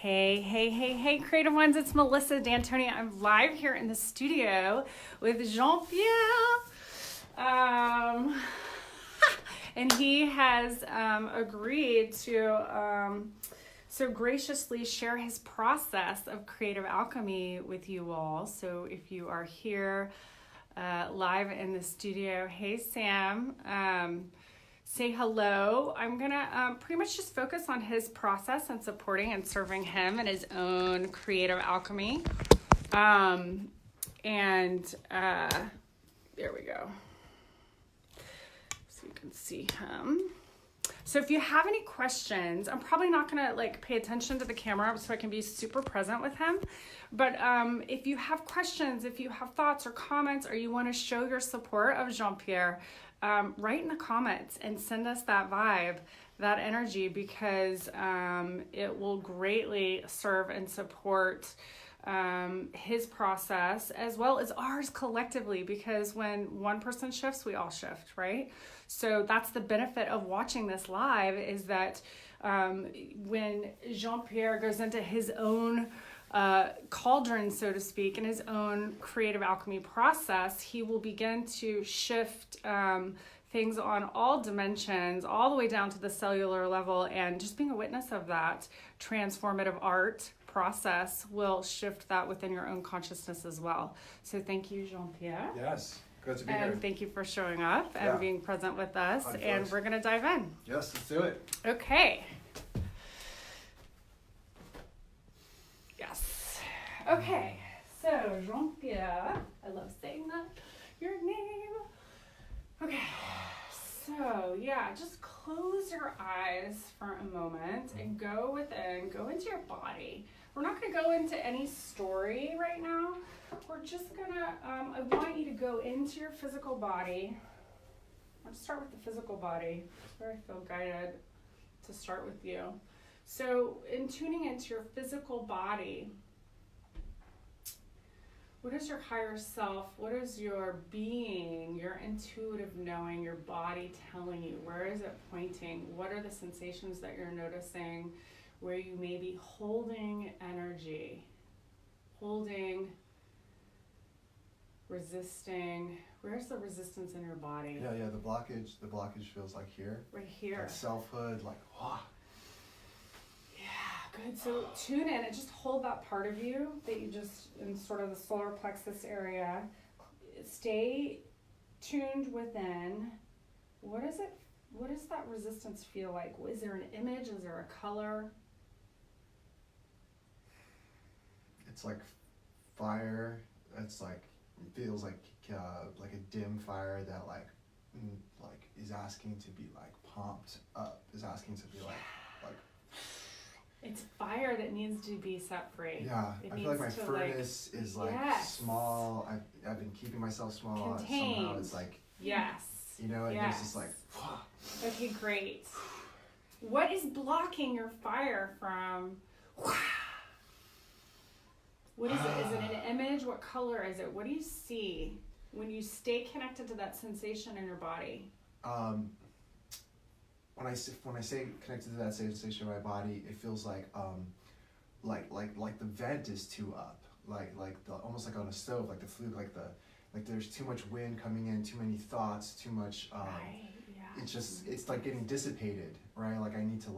Hey, Creative Ones, it's Melissa D'Antonia. I'm live here in the studio with Jean-Pierre. And he has agreed to so graciously share his process of Creative Alchemy with you all. So if you are here live in the studio, hey Sam, say hello. I'm gonna pretty much just focus on his process and supporting and serving him in his own creative alchemy. There we go. So you can see him. So if you have any questions, I'm probably not gonna pay attention to the camera so I can be super present with him. But if you have questions, if you have thoughts or comments, or you want to show your support of Jean-Pierre, write in the comments and send us that vibe, that energy, because it will greatly serve and support his process as well as ours collectively, because when one person shifts, we all shift, right? So that's the benefit of watching this live, is that when Jean-Pierre goes into his own cauldron, so to speak, in his own creative alchemy process, he will begin to shift things on all dimensions, all the way down to the cellular level, and just being a witness of that transformative art process will shift that within your own consciousness as well. So thank you, Jean-Pierre. Yes, good to be here. And thank you for showing up and being present with us. And we're going to dive in. Yes, let's do it. Okay. Yes. Okay. So, Jean-Pierre, I love saying that, your name. Okay. So, just close your eyes for a moment and go within, go into your body. We're not going to go into any story right now. We're just going to, I want you to go into your physical body. Let's start with the physical body. That's where I feel guided to start with you. So in tuning into your physical body, what is your higher self? What is your being, your intuitive knowing, your body telling you? Where is it pointing? What are the sensations that you're noticing where you may be holding energy, holding, resisting? Where's the resistance in your body? Yeah, the blockage feels like here. Right here. Like selfhood, wow. Good. So tune in and just hold that part of you that you just, in sort of the solar plexus area. Stay tuned within. What is it? What does that resistance feel like? Is there an image? Is there a color? It's like fire. It's like, it feels like a dim fire that is asking to be pumped up. Is asking to be like. It's fire that needs to be set free. Yeah, I feel like my furnace is small. I've been keeping myself small. Contained. Somehow it's yes. And it's just Okay, great. What is blocking your fire from? What is it? Is it an image? What color is it? What do you see when you stay connected to that sensation in your body? When I say connected to that sensation in my body, it feels like the vent is too up, almost like on a stove, like the flue, like there's too much wind coming in, too many thoughts, too much. It's like getting dissipated, right? Like I need to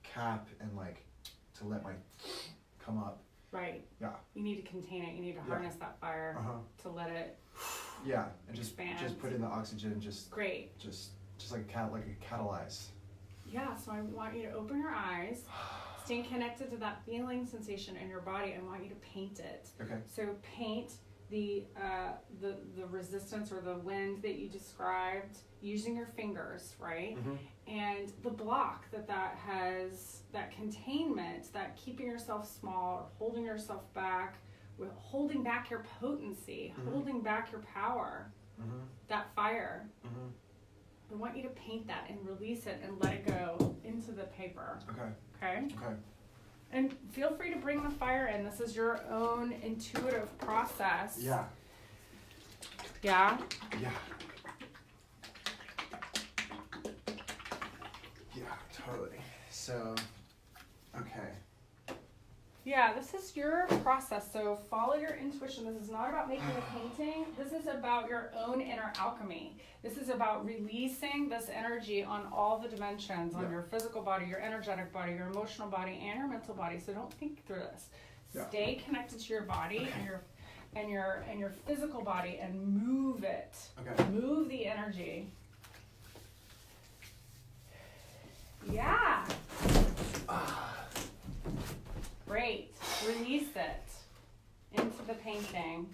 cap and to let my come up. Right. Yeah. You need to contain it. You need to harness that fire to let it. Yeah, and expand. just put in the oxygen. Great. Just like a catalyze. Yeah, so I want you to open your eyes, staying connected to that feeling sensation in your body. I want you to paint it. Okay. So paint the resistance or the wind that you described using your fingers, right? Mm-hmm. And the block that has, that containment, that keeping yourself small, holding yourself back, holding back your potency, holding back your power, that fire. Mm-hmm. I want you to paint that and release it and let it go into the paper. Okay? And feel free to bring the fire in. This is your own intuitive process. Yeah? Yeah, totally. So, okay. Yeah, this is your process, so follow your intuition. This is not about making a painting. This is about your own inner alchemy. This is about releasing this energy on all the dimensions, on your physical body, your energetic body, your emotional body, and your mental body. So don't think through this. Stay connected to your body and your physical body and move it. Move the energy. Yeah. Great. Release it into the painting.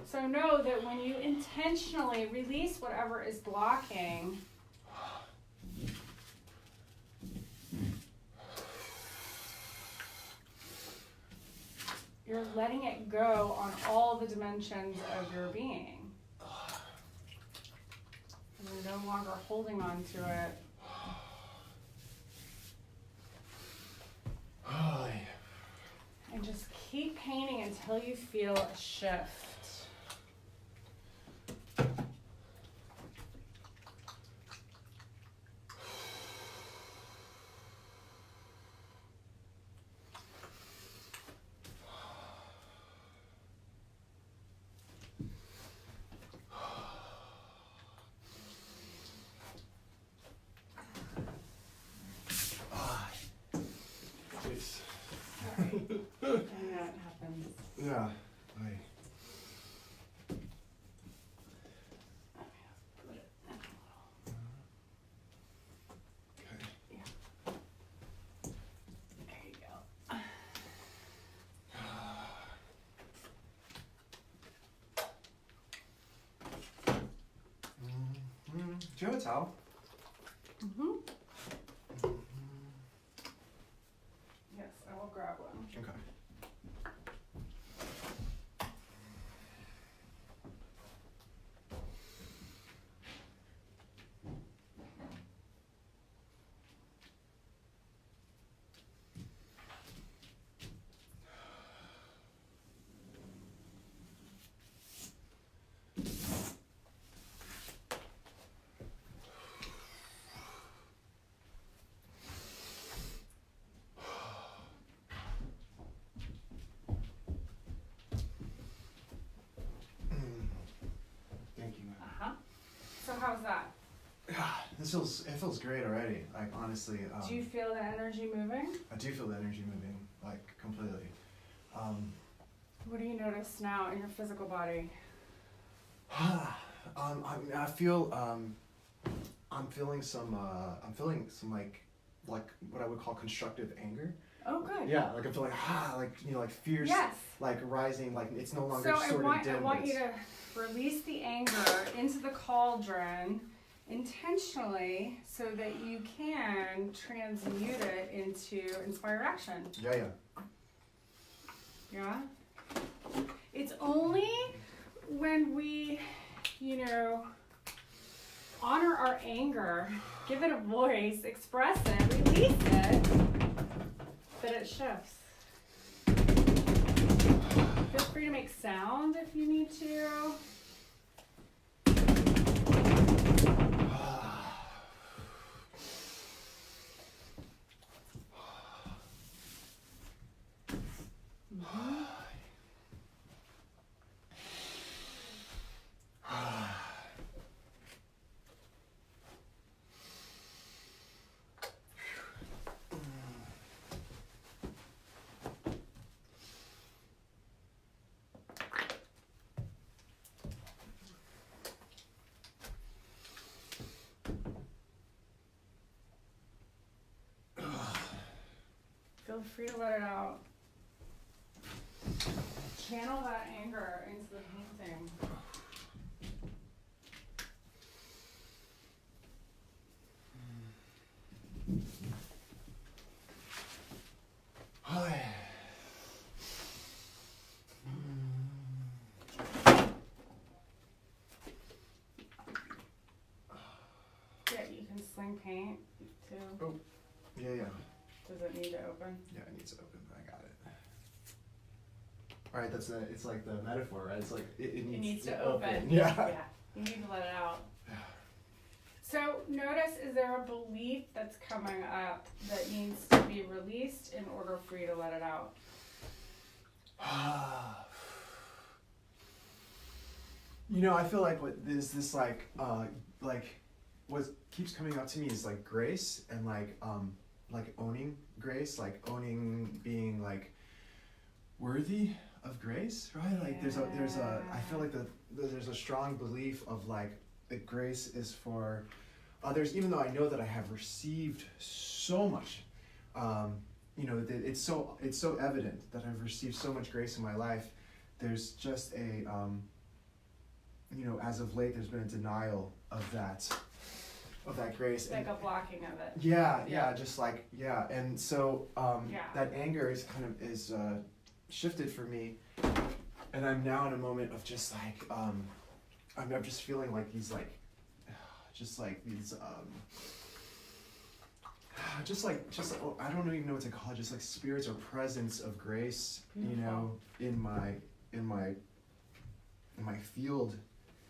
So know that when you intentionally release whatever is blocking, you're letting it go on all the dimensions of your being. You're no longer holding on to it. And just keep painting until you feel a shift. Yeah. Do you have a towel? Yes, I will grab one. Okay. So how's that? It feels great already. Like honestly. Do you feel the energy moving? I do feel the energy moving, like completely. What do you notice now in your physical body? I feel I'm feeling some like what I would call constructive anger. Oh, good. Yeah, like I'm feeling like fierce, like rising, like it's no longer so sort of dim. I want you to release the anger into the cauldron intentionally so that you can transmute it into inspired action. Yeah. Yeah? It's only when we, honor our anger, give it a voice, express it, release it, that it shifts. Feel free to make sound if you need to. Feel free to let it out. Channel that anger into the painting. Yeah, you can sling paint too. Oh, yeah. Does it need to open? Yeah, it needs to open. I got it. All right, it's like the metaphor, right? It's like it needs to open. Yeah. Yeah, you need to let it out. So notice, is there a belief that's coming up that needs to be released in order for you to let it out? You know, I feel like what is this like what keeps coming up to me is like grace and like owning grace, like owning being like worthy of grace, right? Like there's a I feel like there's a strong belief of like that grace is for others, even though I know that I have received so much. You know, it's so evident that I've received so much grace in my life. There's just a you know, as of late, there's been a denial of that grace. Like a blocking of it. Yeah, just like, yeah. And so that anger is kind of shifted for me. And I'm now in a moment of just like, I'm just feeling like these like, just like these, I don't even know what to call it, just like spirits or presence of grace, you know, in my field.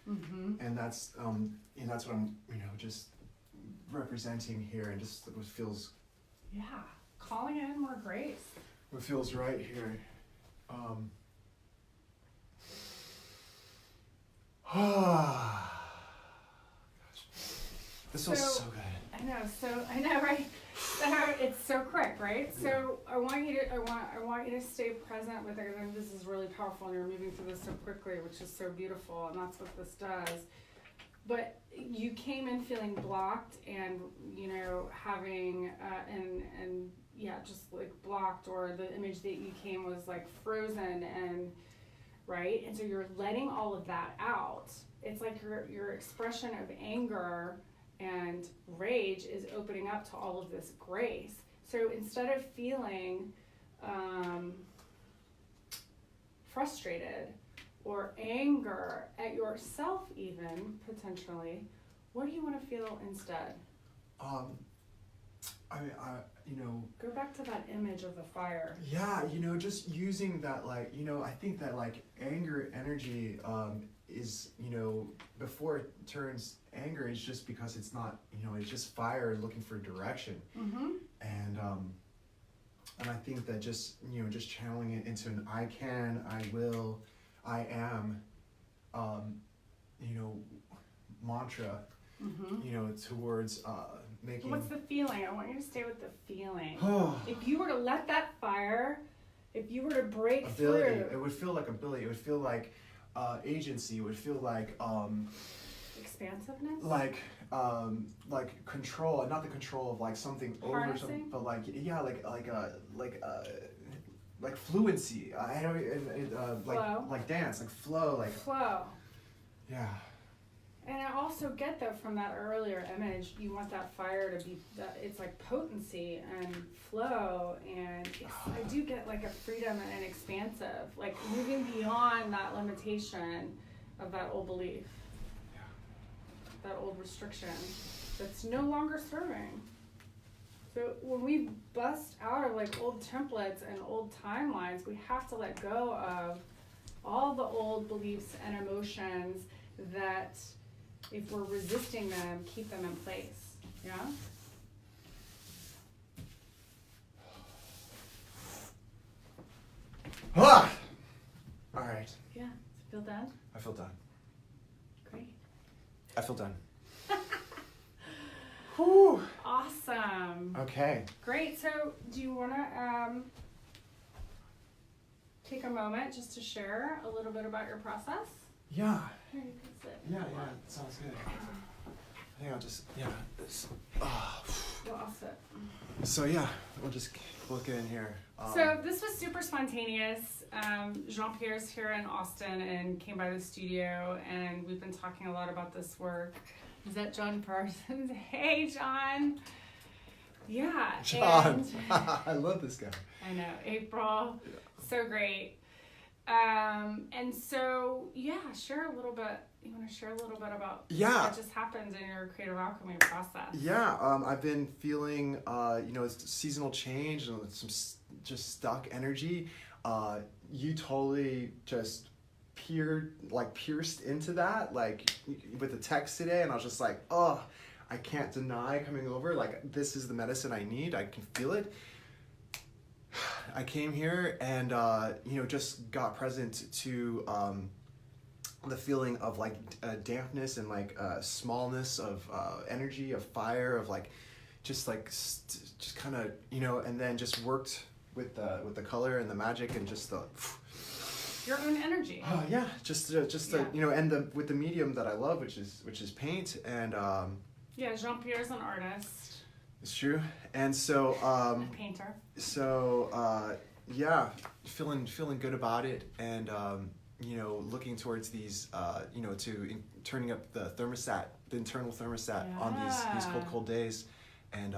Mm-hmm. And that's what I'm, you know, just representing here, and just what feels, calling in more grace. What feels right here. Gosh, this feels so good. I know, right? So it's so quick, right? So I want you to stay present with it, and this is really powerful, and you're moving through this so quickly, which is so beautiful, and that's what this does. But you came in feeling blocked, and you know, having just like blocked, or the image that you came was like frozen, and right, and so you're letting all of that out. It's like your expression of anger and rage is opening up to all of this grace. So instead of feeling frustrated or anger at yourself, even potentially, what do you want to feel instead? You know, go back to that image of the fire. Yeah, you know, just using that, like, you know, I think that like anger energy is, you know, before it turns anger, is just because it's not, you know, it's just fire looking for direction. Mm-hmm. And I think that just, you know, just channeling it into an I can, I will, I am, you know, mantra, mm-hmm. you know, towards making. What's the feeling? I want you to stay with the feeling. If you were to let that fire, if you were to break ability, through. it would feel like ability. It would feel like agency. It would feel like expansiveness. Like control, and not the control of like something over something, but like like fluency. I don't like dance, like flow, like flow. Yeah. And I also get though from that earlier image, you want that fire to be, it's like potency and flow, and I do get like a freedom and an expansive, like moving beyond that limitation of that old belief, that old restriction that's no longer serving. So when we bust out of like old templates and old timelines, we have to let go of all the old beliefs and emotions that, if we're resisting them, keep them in place. Yeah? All right. Yeah. Feel done? I feel done. Great. I feel done. Whew. Awesome. Okay. Great. So do you want to take a moment just to share a little bit about your process? Yeah. Here, you can sit. Yeah, sounds good. I think I'll just, Well, I'll sit. So yeah, we'll get in here. So this was super spontaneous. Jean-Pierre's here in Austin and came by the studio, and we've been talking a lot about this work. Is that John Parsons? Hey, John. Yeah. John. I love this guy. I know. April. Yeah. So great. And so, share a little bit. You want to share a little bit about what just happened in your Creative Alchemy process? Yeah, I've been feeling, it's seasonal change and some just stuck energy. You totally just pierced into that, like with the text today, and I was just like, I can't deny coming over. Like, this is the medicine I need. I can feel it. I came here and, you know, just got present to the feeling of like dampness and like smallness of energy, of fire, of like, just like, just kind of, you know, and then just worked with the color and the magic and just the... Your own energy. Yeah, just Yeah. you know, and with the medium that I love, which is paint, and Yeah, Jean-Pierre's an artist. it's true, and so A painter. so yeah, feeling good about it, and you know, looking towards these you know, turning up the thermostat, the internal thermostat on these cold days, and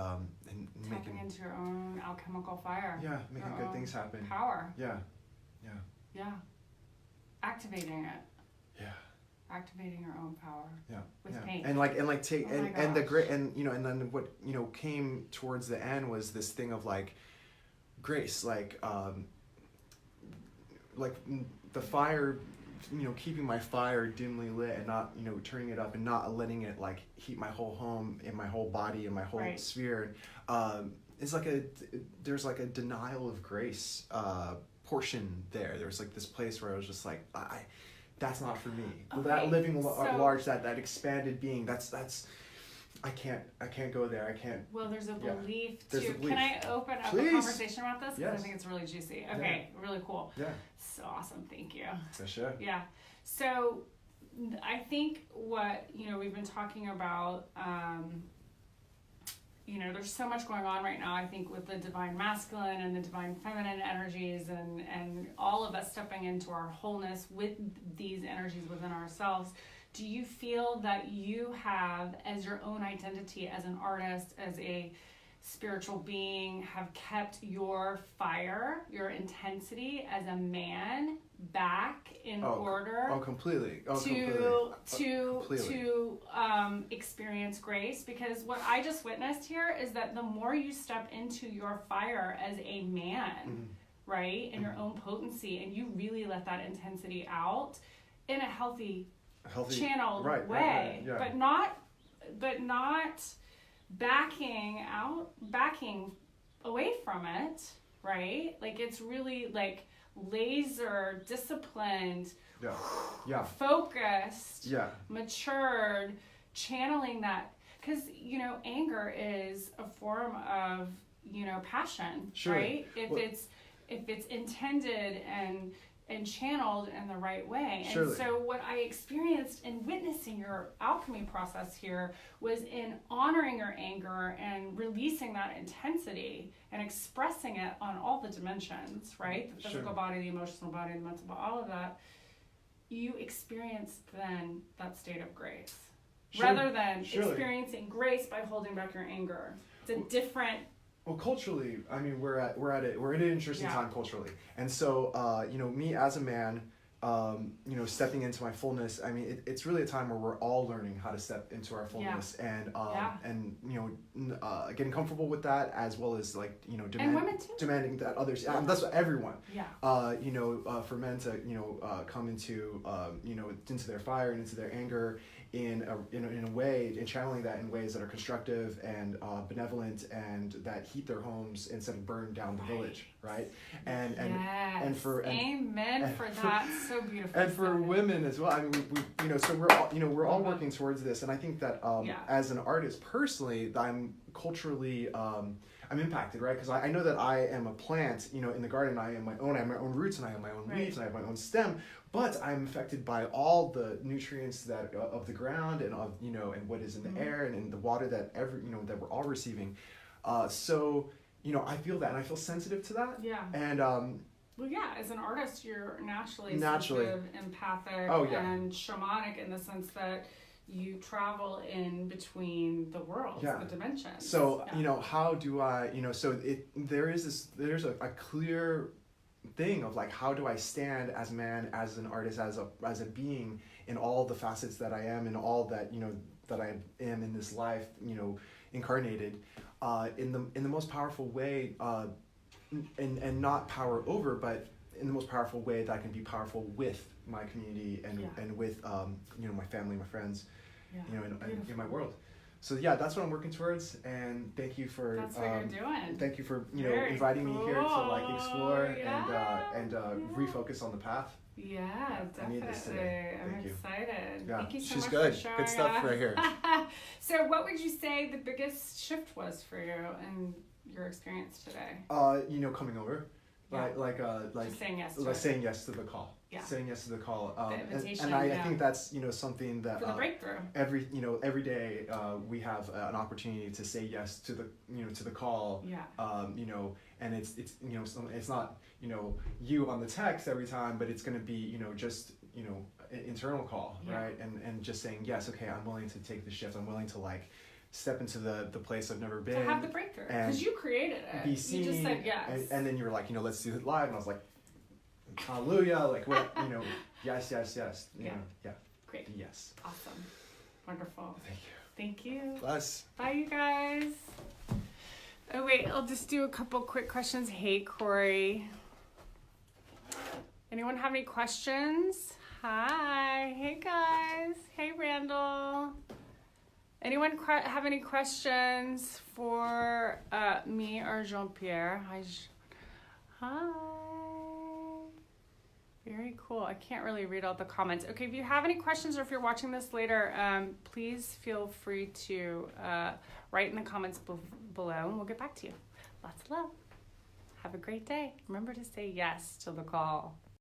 Tapping into your own alchemical fire. Yeah, making your good own things happen. Power. Yeah. Activating it. Yeah. Activating your own power. Yeah. With paint. And take Oh my and the gosh. great, and you know, and then what, you know, came towards the end was this thing of like grace, like the fire, you know, keeping my fire dimly lit and not, you know, turning it up and not letting it like heat my whole home and my whole body and my whole Right. sphere. It's like there's like a denial of grace portion there. There's like this place where I was just like, that's not for me. Okay, That living so- large, that expanded being, that's I can't go there. I can't. Well, there's a Yeah. belief There's too. a belief. Can I open up Please. a conversation about this? Because Yes. I think it's really juicy. Okay, really cool. Yeah. So awesome. Thank you. For sure. Yeah. So I think what, you know, we've been talking about, you know, there's so much going on right now, I think, with the divine masculine and the divine feminine energies and all of us stepping into our wholeness with these energies within ourselves. Do you feel that you have, as your own identity, as an artist, as a spiritual being, have kept your fire, your intensity as a man back in order Completely. to experience grace? Because what I just witnessed here is that the more you step into your fire as a man, right, in your own potency, and you really let that intensity out in a healthy channeled way, right, yeah. but not backing away from it, right? Like, it's really like laser disciplined, focused, matured, channeling that, because, you know, anger is a form of, you know, passion, right? If it's intended and channeled in the right way. And so what I experienced in witnessing your alchemy process here was in honoring your anger and releasing that intensity and expressing it on all the dimensions, right? The physical body, the emotional body, the mental body, all of that. You experienced then that state of grace. Rather than experiencing grace by holding back your anger. It's a different... Well, culturally, I mean, we're at an interesting time culturally, and so you know, me as a man, you know, stepping into my fullness. I mean, it's really a time where we're all learning how to step into our fullness, and you know, getting comfortable with that, as well as like, you know, demanding that others. That's what everyone. You know, for men to, you know, come into you know, into their fire and into their anger in a way, and channeling that in ways that are constructive and benevolent, and that heat their homes instead of burn down the village, right? And for that. So beautiful. And for women as well. I mean, we you know, so we're all working towards this, and I think that as an artist personally, I'm culturally I'm impacted, right? Because I know that I am a plant, you know, in the garden. I have my own roots, and I have my own leaves, and I have my own stem. But I'm affected by all the nutrients that of the ground, and of, you know, and what is in the air and in the water that that we're all receiving. So, you know, I feel that, and I feel sensitive to that. Yeah. And well, yeah, as an artist, you're naturally sensitive, empathic, and shamanic in the sense that you travel in between the worlds, the dimensions. So, you know, how do I, you know, so there's a clear thing of like, how do I stand as a man, as an artist, as a being, in all the facets that I am, and all that, you know, that I am in this life, you know, incarnated, in the most powerful way, and not power over, but in the most powerful way that I can be powerful with my community and with you know, my family, my friends, you know, in my world. So yeah, that's what I'm working towards, and thank you for That's what you're doing. thank you for Very inviting me here to like explore Yeah. and refocus on the path. Yeah, I need this definitely. today. I'm Thank you. excited. Yeah, Thank you so she's much good. for sharing. Good stuff right here. So what would you say the biggest shift was for you in your experience today? Coming over. Yeah. Like Just saying yes to like it. saying yes to the call. Yeah. Saying yes to the call. The invitation, and I yeah. think that's something that For the breakthrough. every day we have an opportunity to say yes to the to the call. Yeah. And it's it's not you on the text every time, but it's going to be just internal call, Yeah. right? And just saying yes, okay, I'm willing to take the shift. I'm willing to like step into the place I've never been. To have the breakthrough. And because you created it. be seen. You just said yes. And then you were like, let's do it live. And I was like, hallelujah. Like, what, yes. Yeah. Yeah. Great. Yes. Awesome. Wonderful. Thank you. Thank you. Bless. Bye, you guys. Oh, wait. I'll just do a couple quick questions. Hey, Corey. Anyone have any questions? Hi. Hey, guys. Hey, Randall. Anyone have any questions for me or Jean-Pierre? Hi. Very cool. I can't really read all the comments. Okay, if you have any questions or if you're watching this later, please feel free to write in the comments below and we'll get back to you. Lots of love. Have a great day. Remember to say yes to the call.